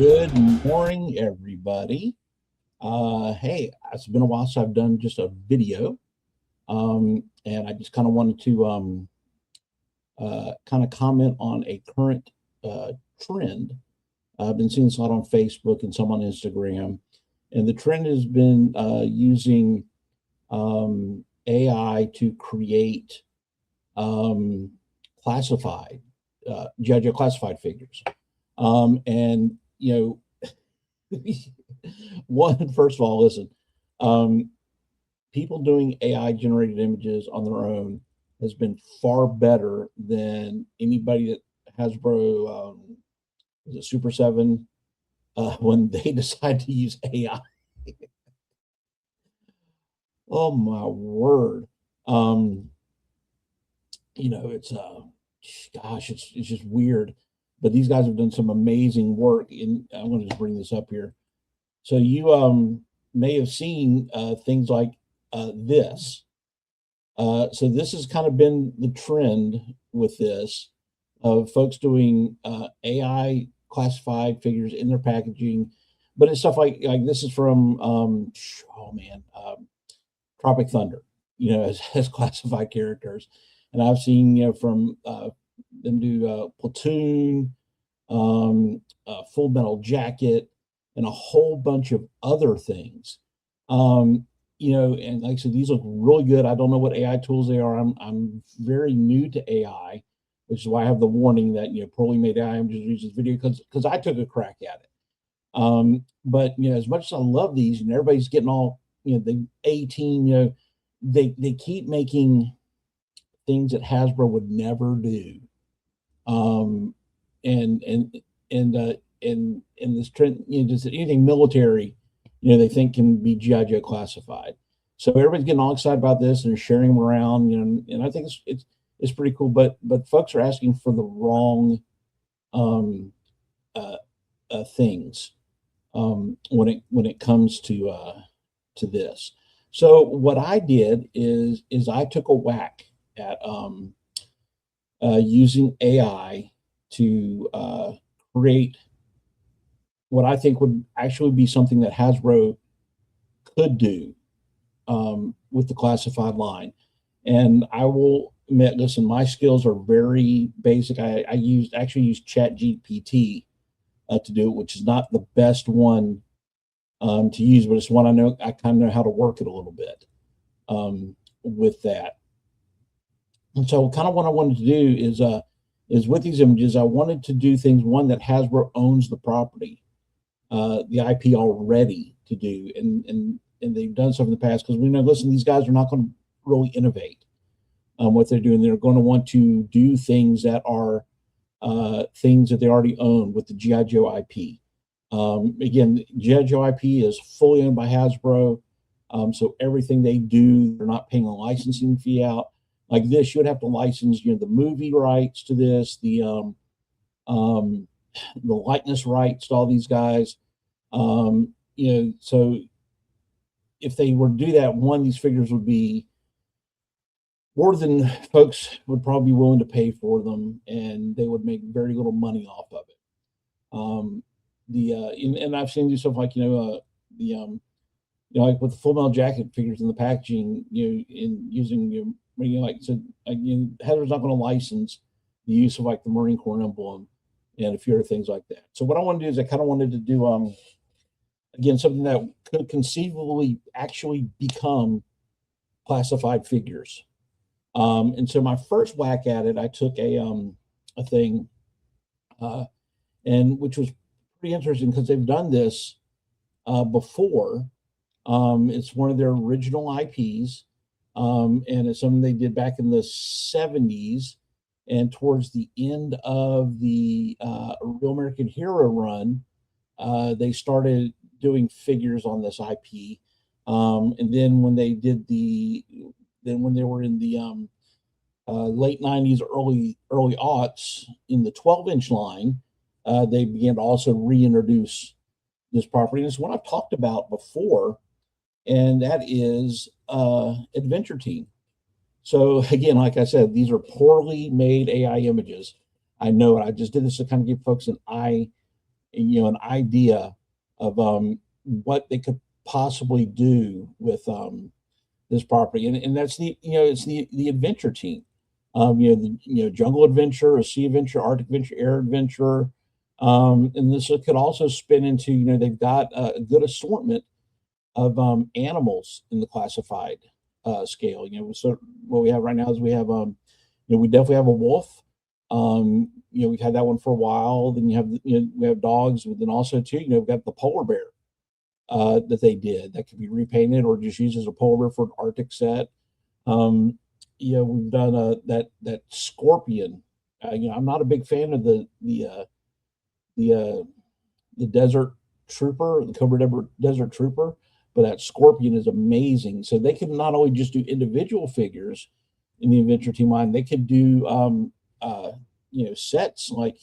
Good morning, everybody. Hey, it's been a while since I've done just a video, and I just kind of wanted to kind of comment on a current trend. I've been seeing this a lot on Facebook and some on Instagram, and the trend has been using AI to create um, classified, judge classified figures. And one, first of all, listen, um, people doing AI generated images on their own has been far better than anybody that Hasbro, is it Super 7, when they decide to use AI. Oh my word. Um, it's gosh, it's just weird. But these guys have done some amazing work. And I'm going to just bring this up here. So you may have seen things like this. So this has kind of been the trend with this of folks doing AI classified figures in their packaging, but it's stuff like this is from oh man, Tropic Thunder, as classified characters, and I've seen from them do Platoon, Full Metal Jacket, and a whole bunch of other things. And like I said, these look really good. I don't know what AI tools they are. I'm very new to AI, which is why I have the warning that poorly made AI images use this video because I took a crack at it. But as much as I love these, and everybody's getting all the 18, they keep making things that Hasbro would never do. Um, and and and this trend, just anything military, they think can be GI classified. So everybody's getting all excited about this and sharing them around, and I think it's pretty cool. But folks are asking for the wrong um, things when it comes to this. So what I did is I took a whack at using AI to create what I think would actually be something that Hasbro could do with the classified line. And I will admit, listen, my skills are very basic. I actually used Chat GPT to do it, which is not the best one to use, but it's one I know I kind of know how to work it a little bit with that. And so, kind of what I wanted to do is with these images, I wanted to do things one that Hasbro owns the property, the IP already to do, and they've done stuff in the past because we know. Listen, these guys are not going to really innovate what they're doing. They're going to want to do things that are things that they already own with the GI Joe IP. Again, GI Joe IP is fully owned by Hasbro, so everything they do, they're not paying a licensing fee out. Like this, you would have to license, the movie rights to this, um, the likeness rights to all these guys. So if they were to do that, one, these figures would be more than folks would probably be willing to pay for them, and they would make very little money off of it. And I've seen do stuff like the like with the Full Metal Jacket figures in the packaging, in using like I said, again, Heather's not going to license the use of like the Marine Corps emblem and a few other things like that. So what I want to do is I kind of wanted to do again something that could conceivably actually become classified figures. And so my first whack at it, I took a thing, and which was pretty interesting because they've done this before. It's one of their original IPs, and it's something they did back in the 70s. And towards the end of the Real American Hero run, they started doing figures on this IP. And then when they did when they were in the late 90s, early aughts in the 12-inch line, they began to also reintroduce this property. And it's one I've talked about before, and that is Adventure Team. So again, like I said, these are poorly made AI images. I know it. I just did this to kind of give folks an an idea of what they could possibly do with this property, and that's it's the adventure team. Jungle adventure, a sea adventure, Arctic adventure, air adventure, and this could also spin into they've got a good assortment of animals in the classified scale. So what we have right now is we have we definitely have a wolf. We've had that one for a while. Then you have we have dogs, but then also too we've got the polar bear that they did that could be repainted or just used as a polar bear for an Arctic set. We've done that scorpion. I'm not a big fan of the desert trooper, the Cobra Desert Trooper, but that scorpion is amazing. So they can not only just do individual figures in the adventure team line, they could do sets like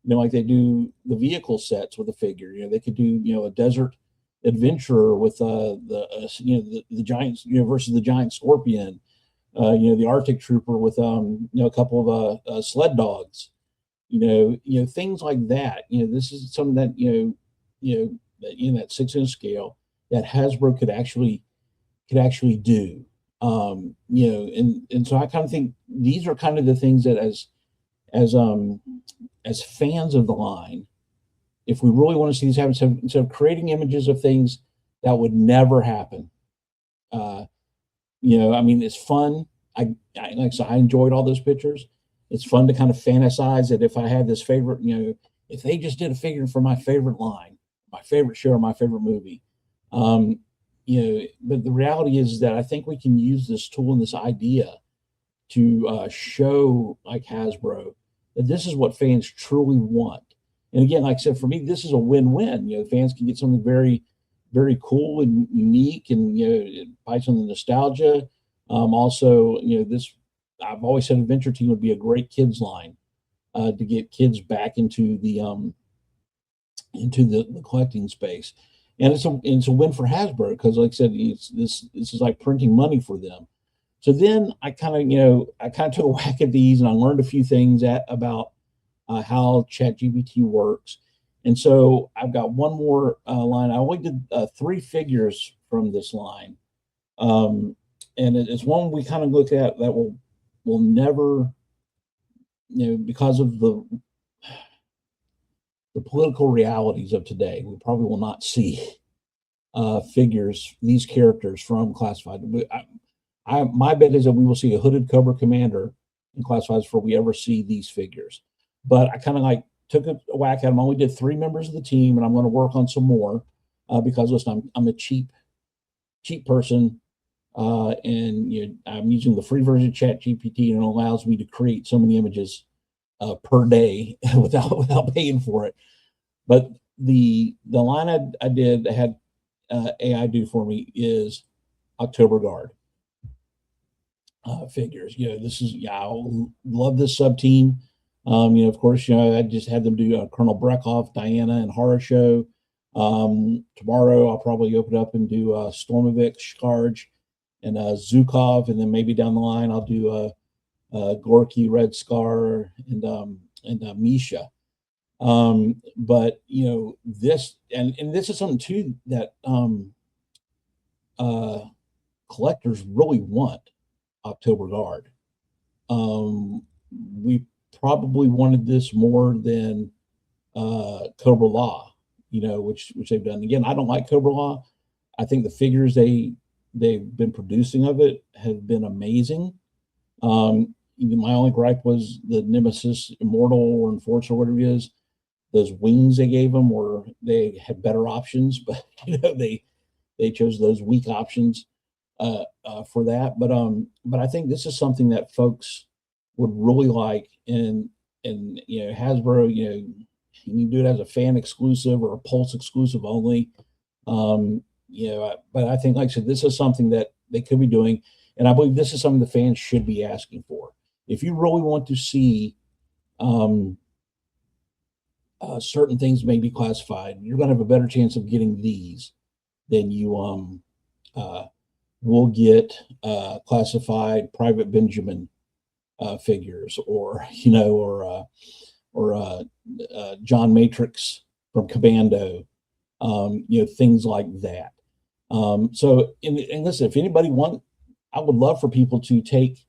they do the vehicle sets with a figure. They could do a desert adventurer with the giant versus the giant scorpion. The Arctic Trooper with a couple of sled dogs. Things like that. This is something that that in that 6-inch scale that Hasbro could actually do. And so I kind of think these are kind of the things that as fans of the line, if we really want to see these happen, so instead of creating images of things that would never happen, it's fun. Like I said, I enjoyed all those pictures. It's fun to kind of fantasize that if I had this favorite, if they just did a figure for my favorite line, my favorite show, or my favorite movie, but the reality is that I think we can use this tool and this idea to show like Hasbro that this is what fans truly want. And again, like I said, for me, this is a win-win. Fans can get something very, very cool and unique, and it bites on the nostalgia. Also, this I've always said Adventure Team would be a great kids line to get kids back into the collecting space, and it's a win for Hasbro because, like I said, this is like printing money for them. So then I kind of took a whack at these, and I learned a few things about how ChatGPT works. And so I've got one more line. I only did 3 figures from this line, and it's one we kind of look at that will never, because of the political realities of today, we probably will not see these characters from classified. My bet is that we will see a hooded Cobra Commander in classifieds before we ever see these figures. But I kind of took a whack at them. I only did 3 members of the team, and I'm going to work on some more because listen, I'm a cheap person, and I'm using the free version of ChatGPT, and it allows me to create so many images per day without paying for it. But the line I did that had AI do for me is October Guard figures. This is I love this sub team. Of course, I just had them do Colonel Breckhoff, Diana, and Horror Show. Tomorrow I'll probably open up and do Stormovik, Skarge, and Zukov, and then maybe down the line I'll do Gorky, Red Scar, and Misha. But this and this is something too that collectors really want. October Guard. We probably wanted this more than Cobra Law, which they've done. Again, I don't like Cobra Law. I think the figures they've been producing of it have been amazing. My only gripe was the Nemesis Immortal or Enforcer, or whatever it is. Those wings they gave them, or they had better options, but they chose those weak options for that. But I think this is something that folks would really like, and Hasbro, you can do it as a fan exclusive or a Pulse exclusive only. But I think, like I said, this is something that they could be doing, and I believe this is something the fans should be asking for. If you really want to see certain things may be classified, you're going to have a better chance of getting these than you will get classified Private Benjamin figures, or John Matrix from Commando, things like that. And listen, if anybody I would love for people to take,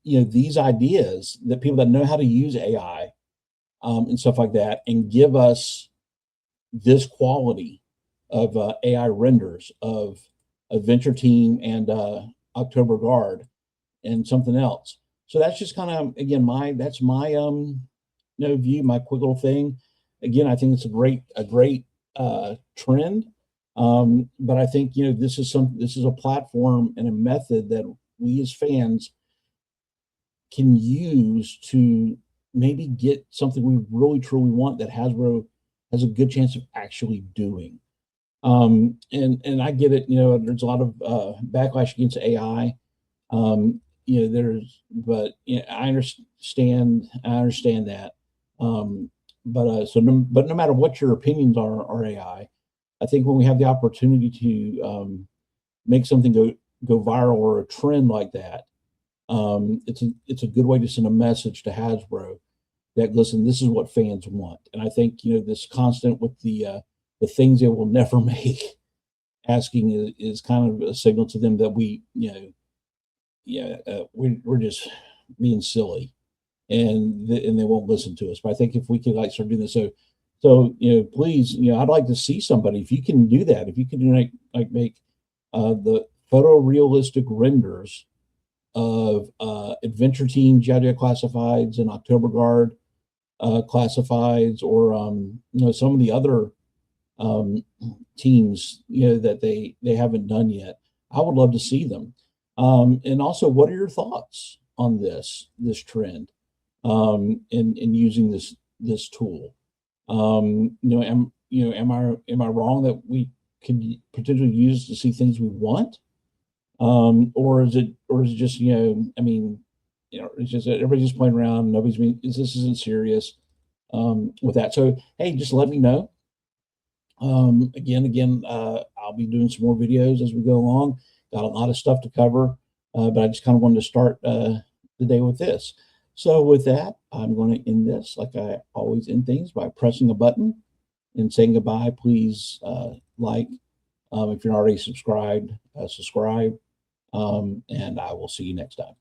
these ideas that people that know how to use AI, and stuff like that, and give us this quality of AI renders of Adventure Team and October Guard and something else. So that's just kind of, again, that's my view, my quick little thing. Again, I think it's a great trend. But I think this is a platform and a method that we as fans can use to maybe get something we really truly want that Hasbro has a good chance of actually doing. And I get it, there's a lot of backlash against AI. But I understand that. But no matter what your opinions are AI, I think when we have the opportunity to make something go viral or a trend like that, it's a good way to send a message to Hasbro that, listen, this is what fans want. And I think this constant with the things they will never make, asking is kind of a signal to them that we're just being silly, and they won't listen to us. But I think if we could start doing this, please, I'd like to see somebody, if you can do that, if you can do make the photorealistic renders of Adventure Team, G.I. classifieds, and October Guard classifieds, or some of the other teams that they haven't done yet. I would love to see them. And also, what are your thoughts on this trend, in using this tool? Am I wrong that we could potentially use to see things we want? Or is it just, it's just that everybody's just playing around. This isn't serious, with that. So, hey, just let me know. Again, I'll be doing some more videos as we go along. Got a lot of stuff to cover, but I just kind of wanted to start the day with this. So with that, I'm going to end this like I always end things, by pressing a button and saying goodbye. Please like, if you're not already subscribed, subscribe, and I will see you next time.